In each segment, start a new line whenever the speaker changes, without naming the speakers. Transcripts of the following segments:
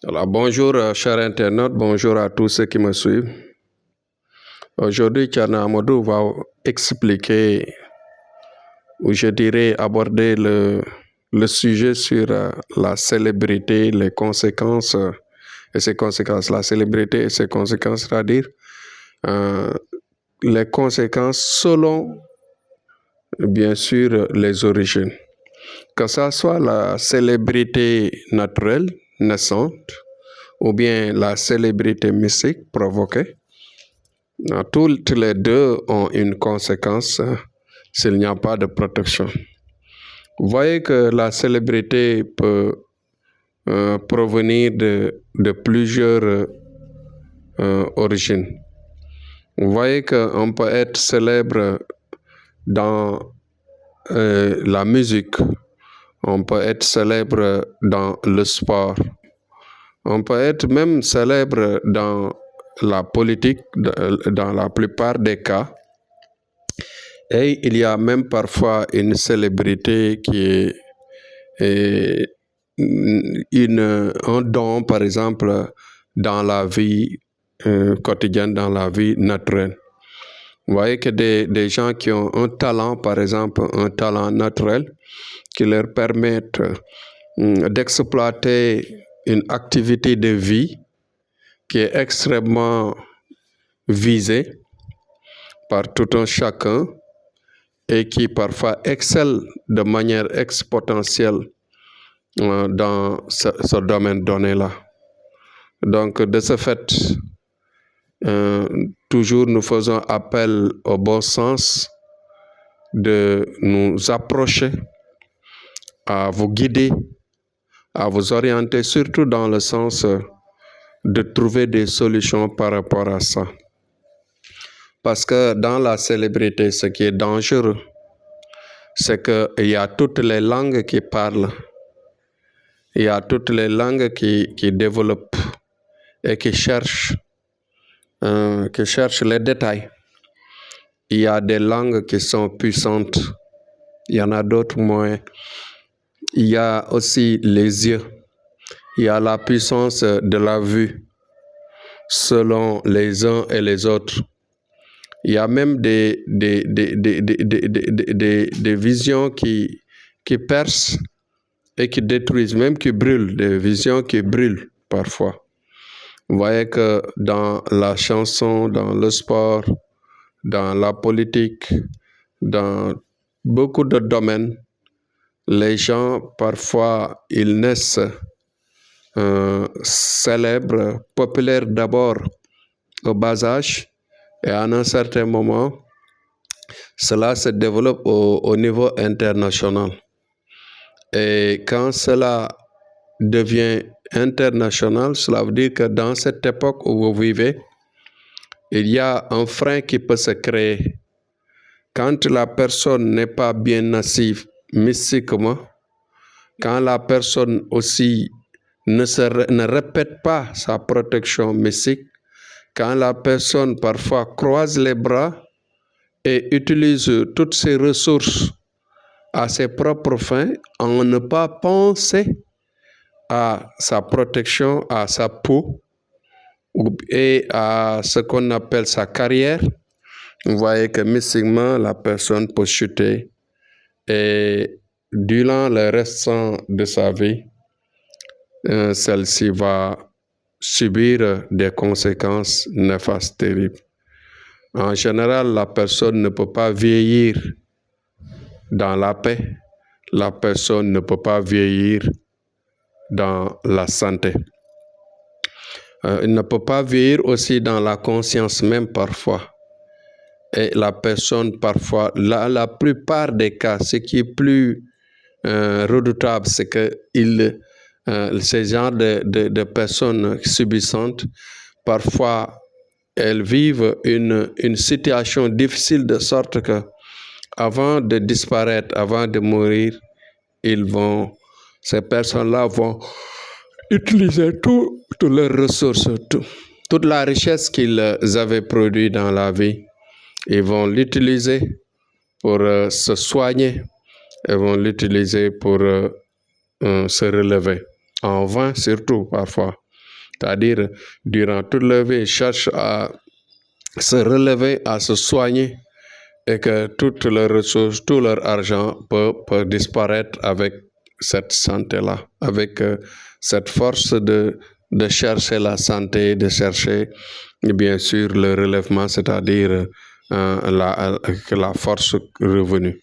Alors, bonjour, chers internautes, bonjour à tous ceux qui me suivent. Aujourd'hui, Tchana Amadou va expliquer, ou je dirais aborder le sujet sur la célébrité, les conséquences et ses conséquences. La célébrité et ses conséquences, c'est-à-dire euh, les conséquences selon, bien sûr, les origines. Que ce soit la célébrité naturelle, naissante, ou bien la célébrité mystique provoquée, toutes les deux ont une conséquence s'il n'y a pas de protection. Vous voyez que la célébrité peut provenir de plusieurs origines. Vous voyez qu'on peut être célèbre dans la musique, on peut être célèbre dans le sport, on peut être même célèbre dans la politique, dans la plupart des cas. Et il y a même parfois une célébrité qui est un don, par exemple, dans la vie quotidienne, dans la vie naturelle. Vous voyez que des gens qui ont un talent, par exemple, un talent naturel, qui leur permettent d'exploiter une activité de vie qui est extrêmement visée par tout un chacun et qui parfois excelle de manière exponentielle dans ce domaine donné-là. Donc, de ce fait, toujours nous faisons appel au bon sens de nous approcher, à vous guider, à vous orienter, surtout dans le sens de trouver des solutions par rapport à ça. Parce que dans la célébrité, ce qui est dangereux, c'est qu'il y a toutes les langues qui parlent, il y a toutes les langues qui développent et qui cherchent les détails. Il y a des langues qui sont puissantes, il y en a d'autres moins. Il y a aussi les yeux, il y a la puissance de la vue selon les uns et les autres. Il y a même des visions qui percent et qui détruisent, même qui brûlent, des visions qui brûlent parfois. Vous voyez que dans la chanson, dans le sport, dans la politique, dans beaucoup de domaines, les gens, parfois, ils naissent célèbres, populaires d'abord au bas âge, et à un certain moment, cela se développe au niveau international. Et quand cela devient international, cela veut dire que dans cette époque où vous vivez, il y a un frein qui peut se créer. Quand la personne n'est pas bien assise mystiquement, quand la personne aussi ne répète pas sa protection mystique, quand la personne parfois croise les bras et utilise toutes ses ressources à ses propres fins, en ne pas penser à sa protection, à sa peau et à ce qu'on appelle sa carrière, vous voyez que mystiquement, la personne peut chuter et durant le restant de sa vie, celle-ci va subir des conséquences néfastes terribles. En général, la personne ne peut pas vieillir dans la paix. La personne ne peut pas vieillir dans la santé. Il ne peut pas vieillir aussi dans la conscience même parfois. Et la personne parfois, la plupart des cas, ce qui est plus redoutable, c'est que ces genres de personnes subissantes, parfois, elles vivent une situation difficile de sorte que, avant de disparaître, avant de mourir, ces personnes-là vont utiliser toutes leurs ressources, toute la richesse qu'ils avaient produite dans la vie. Ils vont l'utiliser pour se soigner, ils vont l'utiliser pour se relever, en vain surtout parfois. c'est-à-dire durant toute leur vie, ils cherchent à se relever, à se soigner, et que toutes leurs ressources, tout leur argent peut disparaître avec cette santé-là, avec cette force de chercher la santé, de chercher bien sûr le relèvement, c'est-à-dire la force revenue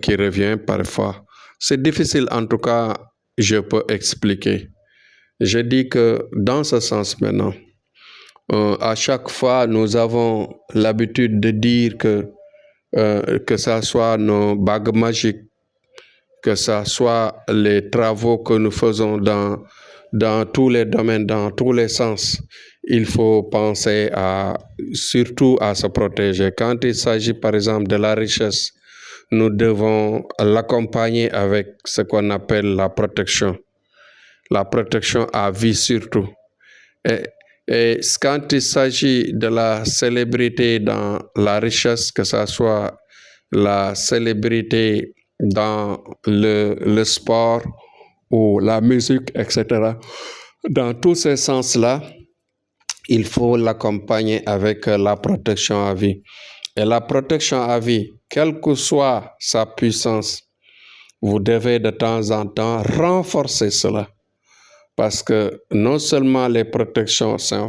qui revient parfois. C'est difficile, en tout cas, je peux expliquer. Je dis que dans ce sens maintenant, à chaque fois, nous avons l'habitude de dire que ça soit nos bagues magiques, que ça soit les travaux que nous faisons dans tous les domaines, dans tous les sens, il faut penser surtout à se protéger. Quand il s'agit par exemple de la richesse, nous devons l'accompagner avec ce qu'on appelle la protection à vie surtout. Et quand il s'agit de la célébrité dans la richesse, que ce soit la célébrité dans le sport ou la musique, etc., dans tous ces sens-là, il faut l'accompagner avec la protection à vie. Et la protection à vie, quelle que soit sa puissance, vous devez de temps en temps renforcer cela. Parce que non seulement les protections sont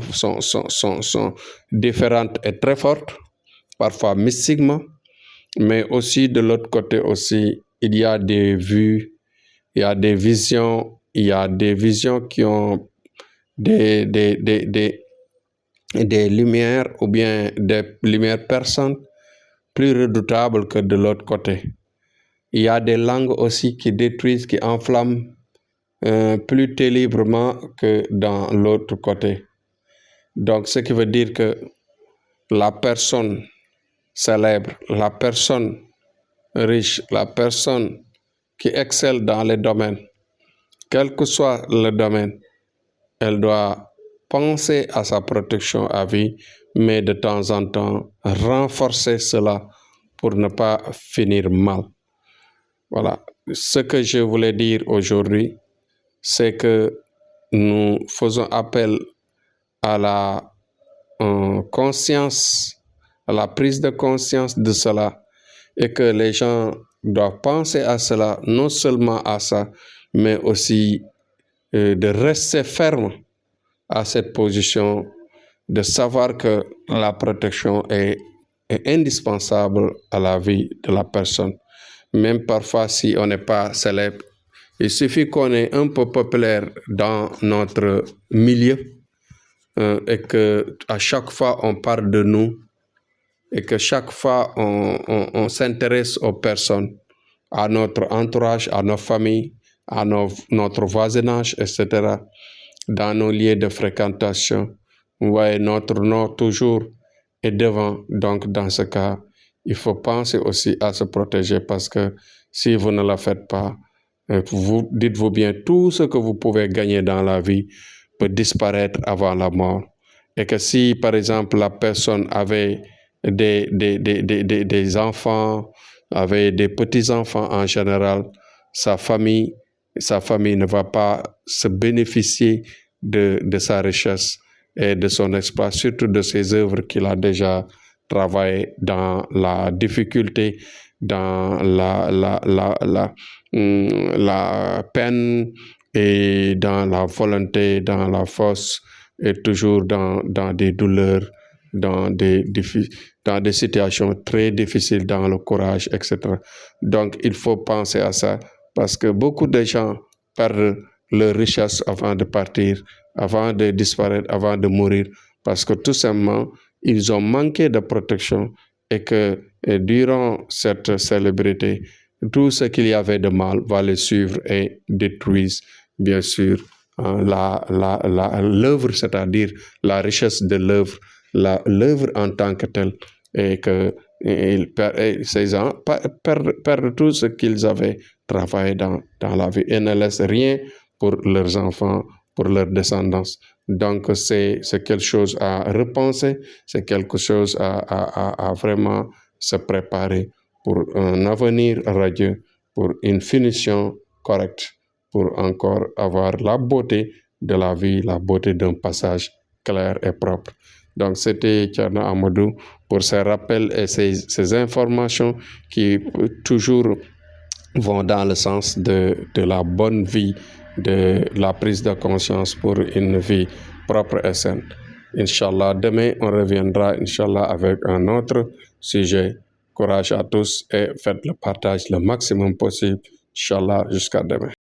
différentes et très fortes, parfois mystiquement, mais aussi de l'autre côté aussi, il y a des vues, il y a des visions, qui ont des lumières ou bien des lumières perçantes plus redoutables que de l'autre côté. Il y a des langues aussi qui détruisent, qui enflamment plus terriblement que dans l'autre côté. Donc, ce qui veut dire que la personne célèbre, la personne riche, la personne qui excelle dans les domaines, quel que soit le domaine, elle doit penser à sa protection à vie, mais de temps en temps renforcer cela pour ne pas finir mal. Voilà. Ce que je voulais dire aujourd'hui, c'est que nous faisons appel à la conscience, à la prise de conscience de cela, et que les gens doivent penser à cela, non seulement à ça, mais aussi de rester ferme à cette position, de savoir que la protection est indispensable à la vie de la personne. Même parfois, si on n'est pas célèbre, il suffit qu'on est un peu populaire dans notre milieu et que à chaque fois on parle de nous et que chaque fois on s'intéresse aux personnes, à notre entourage, à nos familles, à notre voisinage, etc., dans nos lieux de fréquentation. Vous voyez, notre nom toujours est devant. Donc, dans ce cas, il faut penser aussi à se protéger parce que si vous ne le faites pas, dites-vous bien, tout ce que vous pouvez gagner dans la vie peut disparaître avant la mort. Et que si, par exemple, la personne avait des enfants, avait des petits-enfants en général, sa famille ne va pas se bénéficier de sa richesse et de son exploit, surtout de ses œuvres qu'il a déjà travaillé dans la difficulté, dans la peine et dans la volonté, dans la force et toujours dans des douleurs, dans des situations très difficiles, dans le courage, etc. Donc, il faut penser à ça parce que beaucoup de gens perdent leur richesse avant de partir, avant de disparaître, avant de mourir, parce que tout simplement, ils ont manqué de protection et que durant cette célébrité, tout ce qu'il y avait de mal va les suivre et détruire, bien sûr, l'œuvre, c'est-à-dire la richesse de l'œuvre, l'œuvre en tant que telle, et que ces gens perdent tout ce qu'ils avaient travaillé dans la vie et ne laissent rien pour leurs enfants, pour leur descendance. Donc, c'est quelque chose à repenser, c'est quelque chose à vraiment se préparer pour un avenir radieux, pour une finition correcte, pour encore avoir la beauté de la vie, la beauté d'un passage clair et propre. Donc c'était Thierno Amadou pour ces rappels et ces informations qui toujours vont dans le sens de la bonne vie, de la prise de conscience pour une vie propre et saine. Inch'Allah, demain on reviendra, Inch'Allah, avec un autre sujet. Courage à tous et faites le partage le maximum possible. Inch'Allah, jusqu'à demain.